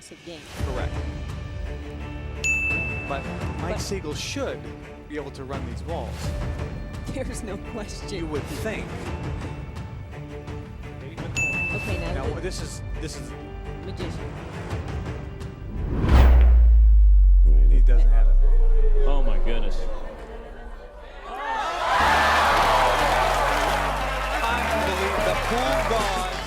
loss of game. Correct. But Mike Siegel should be able to run these balls. There's no question. You would think. Okay, now, Now this is magician. he doesn't have it. Oh my goodness. Unbelievable. The pool gods.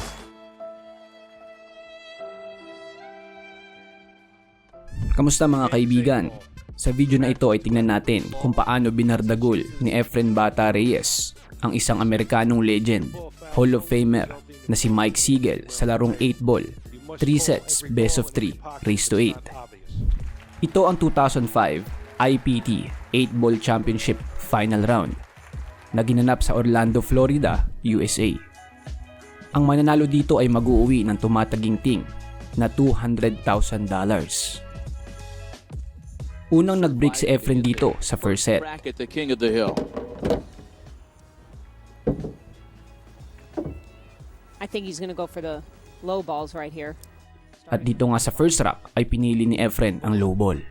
Kamusta mga kaibigan? Sa video na ito ay tingnan natin kung paano binardagol ni EFREN Bata Reyes, ang isang Amerikanong legend, Hall of Famer na si Mike Siegel sa larong 8-ball, 3 sets, best of 3, raised to 8. Ito ang 2005 IPT 8-ball championship final round na ginanap sa Orlando, Florida, USA. Ang mananalo dito ay mag-uuwi ng tumataginting na $200,000. Unang nag-break si EFREN dito sa first set. The king of the hill. I think he's gonna go for the low balls right here. At dito nga sa first rack ay pinili ni EFREN ang low ball.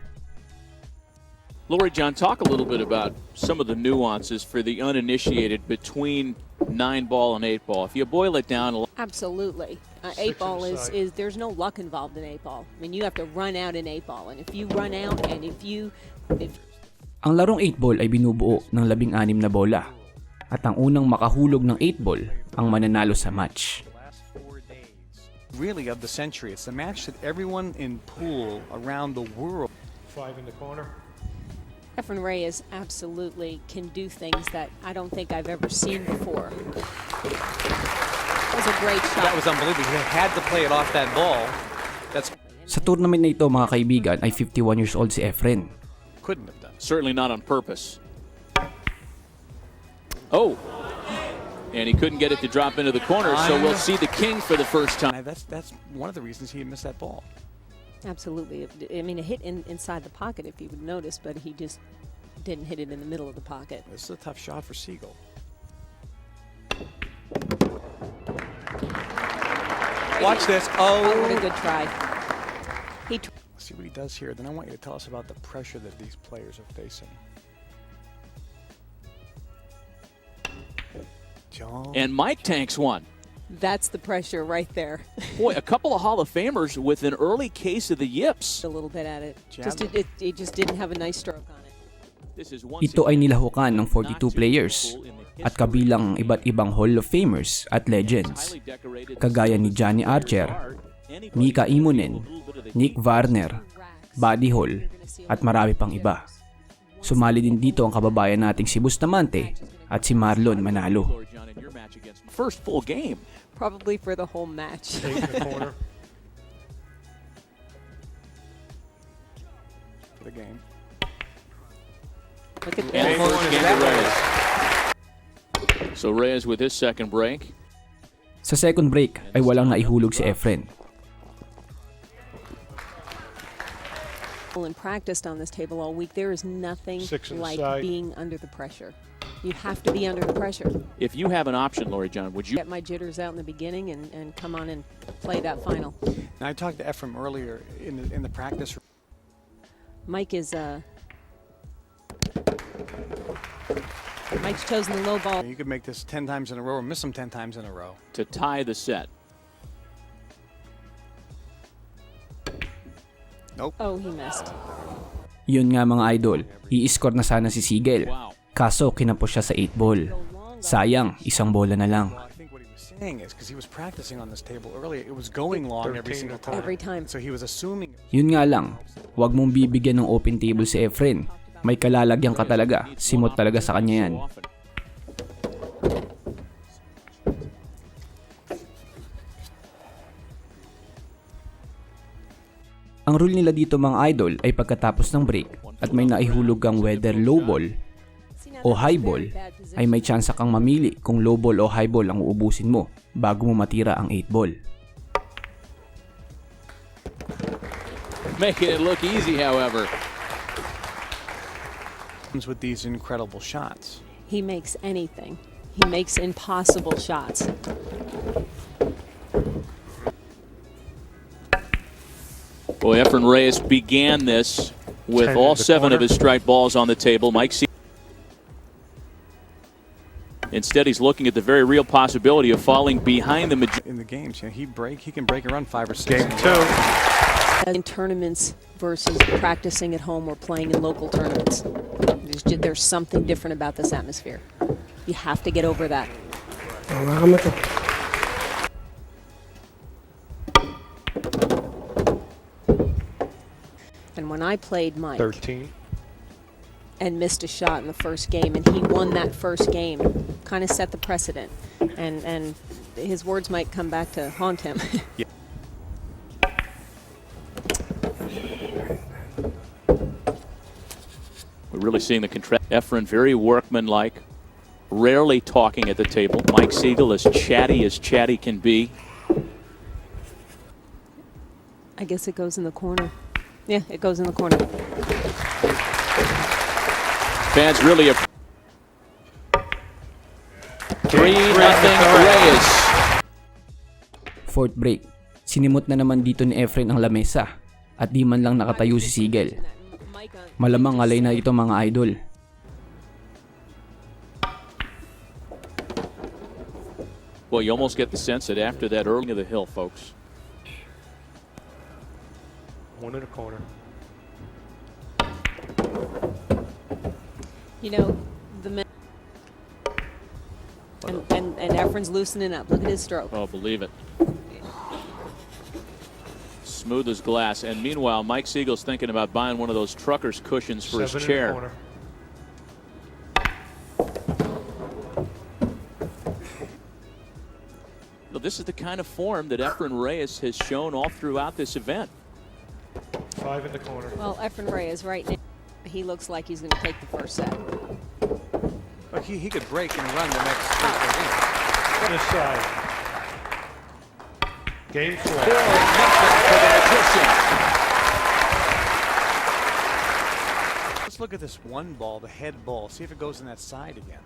Lori John, talk a little bit about some of the nuances for the uninitiated between 9-ball and 8-ball. If you boil it down a lot. Absolutely. 8-ball is there's no luck involved in 8-ball. I mean, you have to run out in 8-ball, and if you run out and if Ang larong 8-ball ay binubuo ng 16 na bola. At ang unang makahulog ng 8-ball ang mananalo sa match. Really of the century. It's the match that everyone in pool around the world. 5 in the corner. EFREN Reyes absolutely can do things that I don't think I've ever seen before. That was a great shot. That was unbelievable. He had to play it off that ball. That's Sa tournament na ito mga kaibigan ay 51 years old si EFREN. couldn't have done. Certainly not on purpose. Oh, and he couldn't get it to drop into the corner, so we'll see the king for the first time. That's one of the reasons he missed that ball. Absolutely. I mean, it hit inside the pocket, if you would notice, but he just didn't hit it in the middle of the pocket. This is a tough shot for Siegel. Watch this. Oh, what a good try. Let's see what he does here. Then I want you to tell us about the pressure that these players are facing. John. And Mike tanks one. That's the pressure right there. Boy, a couple of Hall of Famers with an early case of the yips. A little bit at it. Jab. It just didn't have a nice stroke on it. This is once Ito ay again nilahukan ng 42 players at kabilang iba't ibang Hall of Famers at legends highly decorated kagaya ni Johnny Archer, Mika Immonen, Nick Varner, Buddy Hall at marami pang iba. Sumali din dito ang kababayan nating si Bustamante at si Marlon Manalo. Lori John, in your match against first full game. Probably for the whole match. 8 in the corner. For the game. Look at And that. first game to Reyes. So Reyes with his second break. Sa second break ay walang naihulog si EFREN. And practiced on this table all week. There is nothing 6 on the like side. being under the pressure. You have to be under the pressure. If you have an option, Lori John, would you? Get my jitters out in the beginning and come on and play that final. Now I talked to Ephraim earlier in the practice. Mike is Mike's chosen the low ball. You could make this 10 times in a row or miss them 10 times in a row. To tie the set. Nope. Oh, he missed. Yun nga mga idol, i-score na sana si Siegel. Wow. Kaso kinapos siya sa 8-ball. Sayang, isang bola na lang. Well, I think what he was saying is because he was practicing on this table earlier, it was going long every 13 single to time. Every time. So he was assuming. Yun nga lang, huwag mong bibigyan ng open table si EFREN. May kalalagyan ka talaga, simot talaga sa kanya yan. Ang rule nila dito mga idol ay pagkatapos ng break at may naihulog kang whether low ball o high ball ay may tsansa kang mamili kung low ball o high ball ang uubusin mo bago mo matira ang 8 ball. Making it look easy, however. With these incredible shots. He makes anything. He makes impossible shots. Boy, EFREN Reyes began this with 10 all in the 7 of corner. his strike balls on the table. Mike Siegel. Instead, he's looking at the very real possibility of falling behind the magician. In the games, you know, he can break and run 5 or 6. Game in a row. 2. In tournaments versus practicing at home or playing in local tournaments. There's something different about this atmosphere. You have to get over that. And when I played Mike 13. and missed a shot in the first game, and he won that first game, kind of set the precedent. And his words might come back to haunt him. We're really seeing the contrast. EFREN very workmanlike, rarely talking at the table. Mike Siegel as chatty can be. I guess it goes in the corner. Yeah, it goes in the corner. Fans really 3-0 Reyes. Fourth break. Sinimot na naman dito ni EFREN ang lamesa at di man lang nakatayo si Sigel. Malamang alay na ito mga idol. Well, you almost get the sense that after that early of the hill, folks. 1 in the corner. You know, the men and EFREN's loosening up. Look at his stroke. Oh, believe it. Smooth as glass. And meanwhile, Mike Siegel's thinking about buying one of those trucker's cushions for his 7 in the chair. corner. Well, this is the kind of form that EFREN Reyes has shown all throughout this event. 5 in the corner. Well, EFREN Reyes right now, he looks like he's going to take the first set. But he could break and run the next 3 games. This side. Game 4. Let's look at this one ball, the head ball. See if it goes in that side again.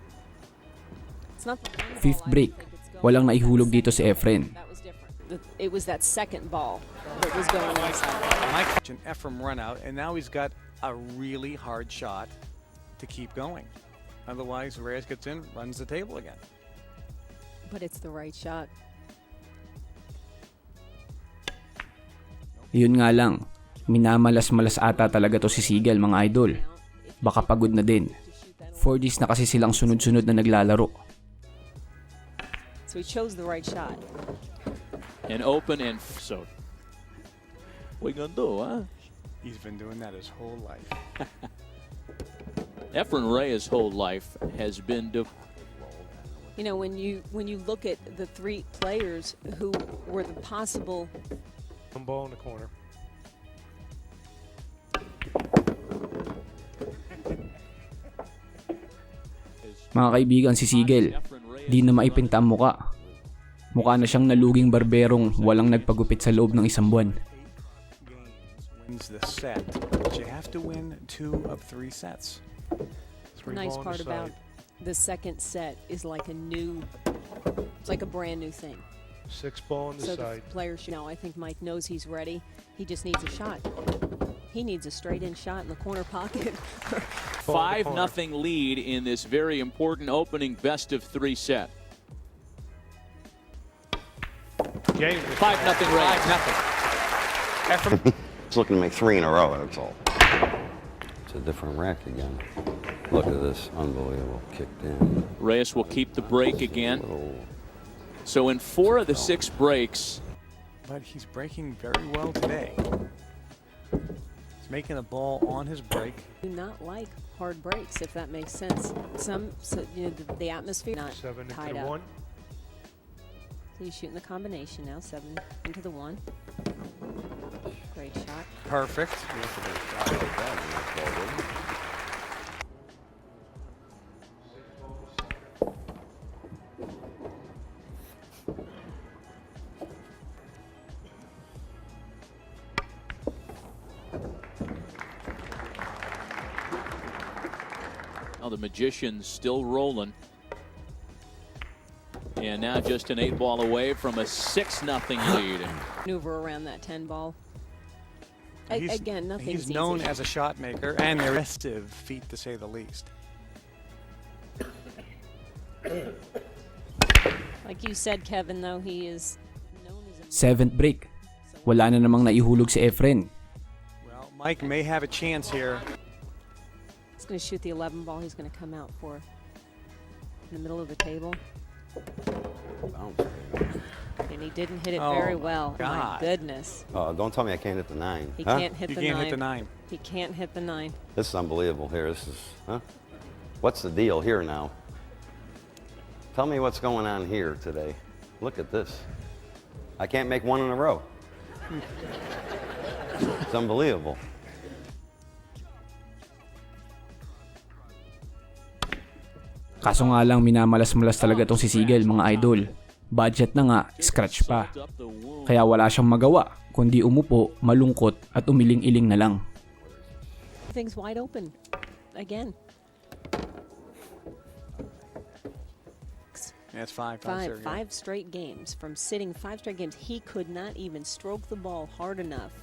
It's not the one Fifth ball, I break. think it's going- Walang naihulog dito si EFREN. That was different. It was that second ball that was going inside. Mike and EFREN run out, and now he's got a really hard shot to keep going. Otherwise, Reyes gets in, runs the table again. But it's the right shot. Yun nga lang, minamalas-malas ata talaga to si Sigel mga idol. Baka pagod na din. 4 days na kasi silang sunod-sunod na naglalaro. So he chose the right shot. And open and so. What you gonna do, huh? He's been doing that his whole life. EFREN Reyes' whole life has been You know, when you look at the 3 players who were the possible 1 ball in the corner. Mga kaibigan, si Sigel, di na maipinta ang muka. Mukha na siyang naluging barberong walang nagpagupit sa loob ng 1 buwan. 8 games wins the set, but you have to win 2 of 3 sets. 3 nice ball on part the about side. the second set is like it's like a brand new thing. 6 ball on the So side. the player should know. I think Mike knows he's ready. He just needs a shot. He needs a straight-in shot in the corner pocket. 5-0 lead in this very important opening best of 3 set. Game 5-0 Reyes. 5-0. EFREN It's looking to make 3 in a row, that's all. It's a different rack again. Look at this, unbelievable. Kicked in. Reyes will keep the break again. Little, So in 4 of the 6 breaks, but he's breaking very well today. He's making a ball on his break. Do not like hard breaks, if that makes sense. The atmosphere not 7 tied into up. 1. So he's shooting the combination now. 7 into the 1. Great shot. Perfect. now the magician's still rolling. And now just an 8 ball away from a 6-0 lead. Maneuver around that 10 ball. Again, nothing's He's known easy. as a shot maker and a restive feat, to say the least. Like you said, Kevin, though, he is known as a... Seventh break. Wala na namang naihulog si Efren. Well, Mike may have a chance here. He's going to shoot the 11 ball. He's going to come out for in the middle of the table. Bounce. And he didn't hit it Oh, very my well. My God. goodness. Don't tell me I can't hit the 9. He huh? can't hit You the can't 9. hit the 9. He can't hit the 9. This is unbelievable here. This is, huh? What's the deal here now? Tell me what's going on here today. Look at this. I can't make one in a row. It's unbelievable. Kaso nga lang minamalas-malas talaga tong si Sigel, mga idol. Budget na nga, scratch pa. Kaya wala siyang magawa, kundi umupo, malungkot at umiling-iling na lang. Things wide open. Again. That's five Five straight games. From sitting 5 straight games, he could not even stroke the ball hard enough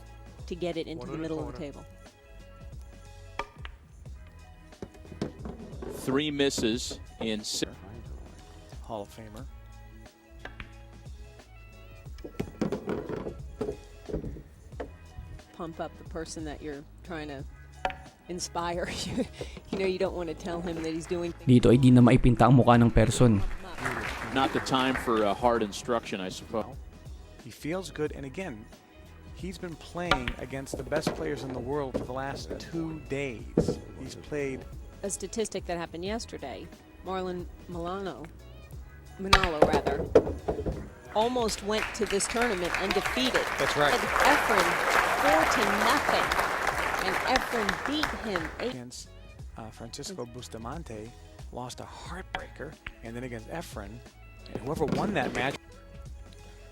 to get it into One the in the middle of the corner. table. 3 misses in 6. Hall of Famer. Pump up the person that you're trying to inspire. You know, you don't want to tell him that he's doing things. Dito ay di na maipinta ang mukha ng person. Not the time for hard instruction, I suppose. He feels good, and again, he's been playing against the best players in the world for the last 2 days. He's played. A statistic that happened yesterday, Marlon Manalo, almost went to this tournament undefeated. That's right. And EFREN 4-0, and EFREN beat him 8. Against Francisco Bustamante, lost a heartbreaker, and then against EFREN, and whoever won that match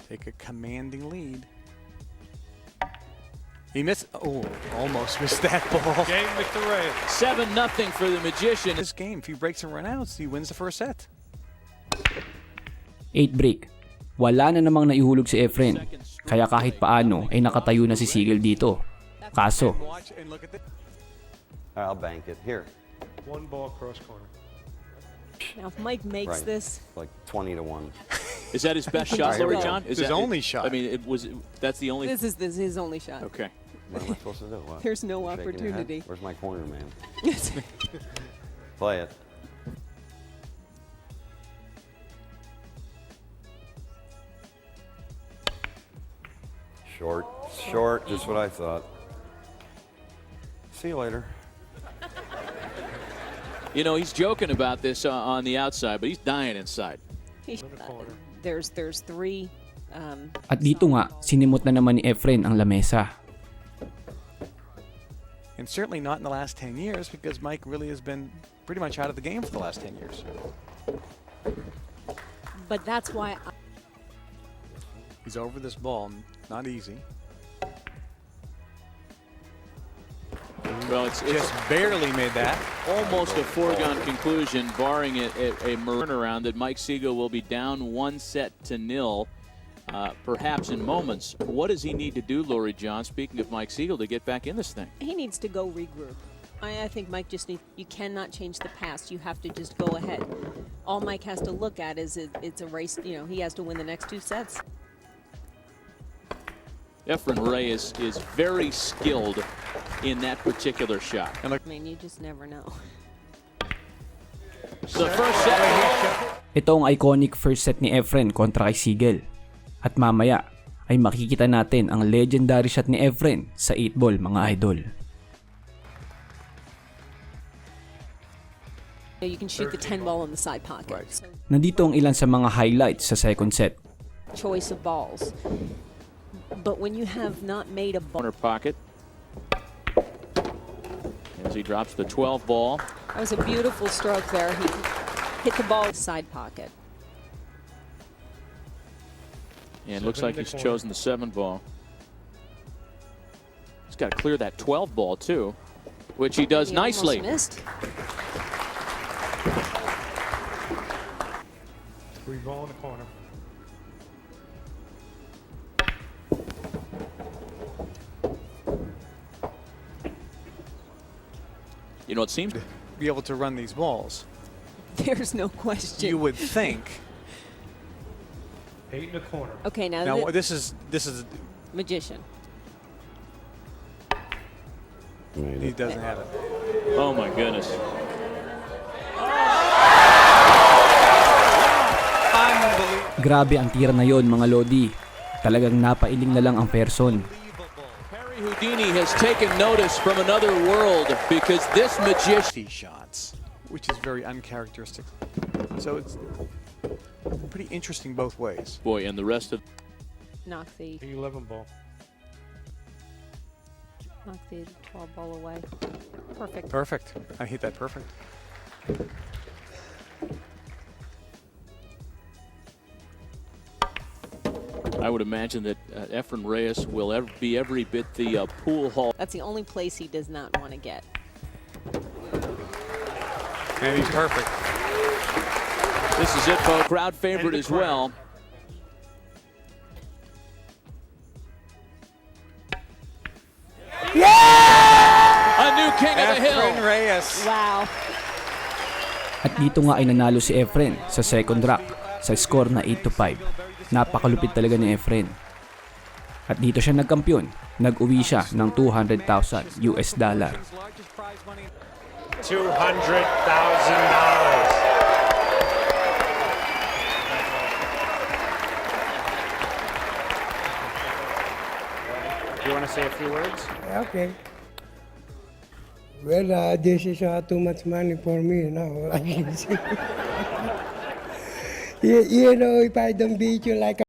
take a commanding lead. He missed. Oh, almost missed that ball. Game MIKE Reyes. 7-0 for the Magician. This game, if he breaks and run-outs, he wins the first set. 8th break. Wala na namang naihulog si Efren. Kaya kahit paano ay nakatayo na si Sigel dito. Kaso, Watch and look at this. I'll bank it. Here. 1 ball cross corner. Now, if Mike makes Right. this, Like 20 to 1. Is that his best shot, Here we Lori go. John? Is His that only shot. I mean, that's the only. this is his only shot. Okay. What am I supposed to do? What? There's no Shaking your head? opportunity. Where's my corner man? Play it. Short. Short. Just what I thought. See you later. You know, he's joking about this on the outside, but he's dying inside. There's 3. at dito nga, sinimot na naman ni Efren ang lamesa. And certainly not in the last 10 years, because Mike really has been pretty much out of the game for the last 10 years. But that's why He's over this ball. Not easy. Well, it's Just barely made that. almost a foregone conclusion, barring a turnaround, that Mike Siegel will be down 1-0, perhaps in moments. What does he need to do, Lori John, speaking of Mike Siegel, to get back in this thing? he needs to go regroup. I think Mike just needs, you cannot change the past. You have to just go ahead. All Mike has to look at is it's a race, you know, he has to win the next 2 sets. EFREN Reyes is very skilled in that particular shot. I mean, you just never know. The first set. Ito ang iconic first set ni Efren kontra kay Sigel. At mamaya ay makikita natin ang legendary shot ni Efren sa 8 ball, mga idol. You can shoot the 10 ball in the side pocket. Right. So, Nandito ang ilan sa mga highlights sa second set. choice of balls. But when you have not made a ball, Corner pocket. As he drops the 12 ball. that was a beautiful stroke there. He hit the ball side pocket. And looks like in the he's corner. chosen the 7 ball. He's got to clear that 12 ball too, which he does He almost nicely. missed. 3 ball in the corner. You know, it seems to be able to run these balls. There's no question. You would think. 8 in the corner. Okay, now, Now this is magician. he doesn't have it. oh my goodness. Unbelievable. Grabe ang tira na yon mga Lodi. Talagang napailing na lang ang person. Harry Houdini has taken notice from another world because this magician. These shots, which is very uncharacteristic. So it's pretty interesting both ways. Boy, and the rest of Knock the 11 ball. 12 ball away. Perfect. Perfect. I hit that perfect. I would imagine that EFREN Reyes will be every bit the pool hall. That's the only place he does not want to get. And he's perfect. This is it, folks. Crowd favorite as well. A new king of the hill. EFREN Reyes. Wow. At dito nga ay nanalo si Efren sa second rack sa score na 8-5. Napakalupit talaga ni Efren. At dito siya nagkampiyon. Nag-uwi siya ng $200,000 US dollar. $200,000. You want to say a few words? Okay. Well, this is too much money for me now. I can say. You know, if I don't beat you like